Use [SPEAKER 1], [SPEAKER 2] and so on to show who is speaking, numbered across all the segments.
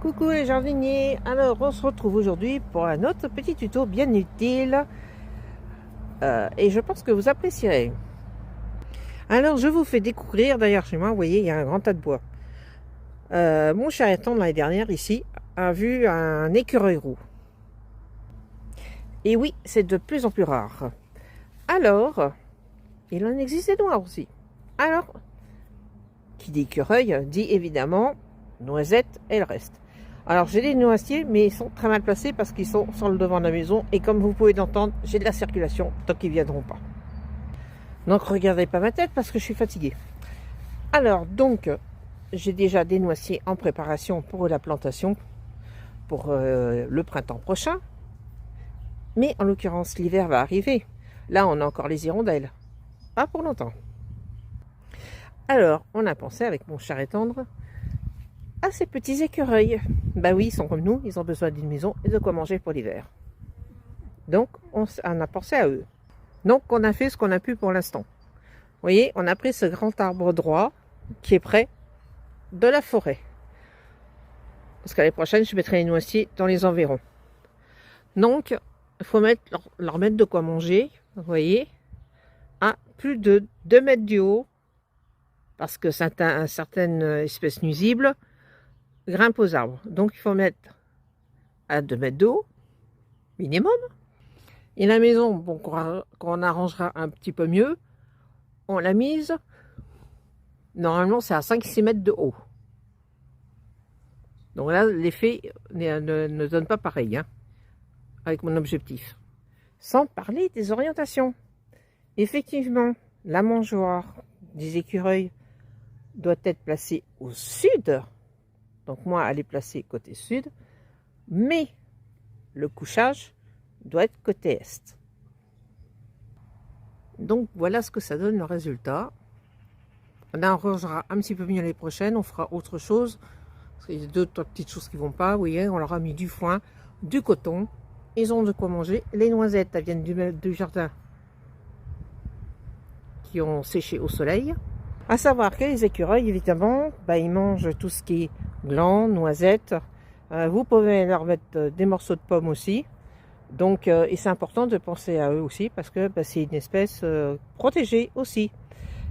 [SPEAKER 1] Coucou les jardiniers, alors on se retrouve aujourd'hui pour un autre petit tuto bien utile et je pense que vous apprécierez. Alors je vous fais découvrir, d'ailleurs chez moi, vous voyez, il y a un grand tas de bois. Mon charreton l'année dernière ici a vu un écureuil roux. Et oui, c'est de plus en plus rare. Alors, il en existe des noirs aussi. Alors, qui dit écureuil dit évidemment noisette et le reste. Alors j'ai des noisetiers, mais ils sont très mal placés parce qu'ils sont sur le devant de la maison. Et comme vous pouvez l'entendre, j'ai de la circulation tant qu'ils ne viendront pas. Donc regardez pas ma tête parce que je suis fatiguée. Alors donc, j'ai déjà des noisetiers en préparation pour la plantation pour le printemps prochain. Mais en l'occurrence, l'hiver va arriver. Là, on a encore les hirondelles. Pas pour longtemps. Alors, on a pensé avec mon char tendre à ces petits écureuils. Bah oui, ils sont comme nous, ils ont besoin d'une maison et de quoi manger pour l'hiver. Donc, on a pensé à eux. Donc, on a fait ce qu'on a pu pour l'instant. Vous voyez, on a pris ce grand arbre droit qui est près de la forêt. Parce qu'à l'année prochaine, je mettrai les noisetiers dans les environs. Donc, il faut leur mettre de quoi manger, vous voyez, à plus de 2 mètres du haut, parce que certaines espèces nuisibles grimpent aux arbres. Donc, il faut mettre à 2 mètres de haut, minimum. Et la maison, bon, qu'on arrangera un petit peu mieux, on l'a mise, normalement, c'est à 5-6 mètres de haut. Donc là, l'effet ne donne pas pareil, hein, avec mon objectif. Sans parler des orientations. Effectivement, la mangeoire des écureuils doit être placée au sud. Donc moi, elle est placée côté sud. Mais le couchage doit être côté est. Donc voilà ce que ça donne le résultat. On arrangera un petit peu mieux l'année prochaine. On fera autre chose. Parce qu'il y a 2-3 petites choses qui ne vont pas. Vous voyez, on leur a mis du foin, du coton. Ils ont de quoi manger. Les noisettes, elles viennent du jardin qui ont séché au soleil. À savoir que les écureuils, évidemment, ils mangent tout ce qui est glands, noisettes. Vous pouvez leur mettre des morceaux de pommes aussi. Donc, et c'est important de penser à eux aussi parce que c'est une espèce protégée aussi.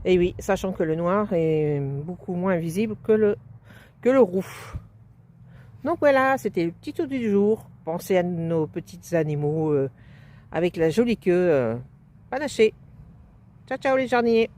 [SPEAKER 1] Et oui, sachant que le noir est beaucoup moins visible que le roux. Donc voilà, c'était le petit tour du jour. Pensez à nos petits animaux avec la jolie queue panachée. Ciao, ciao les jardiniers!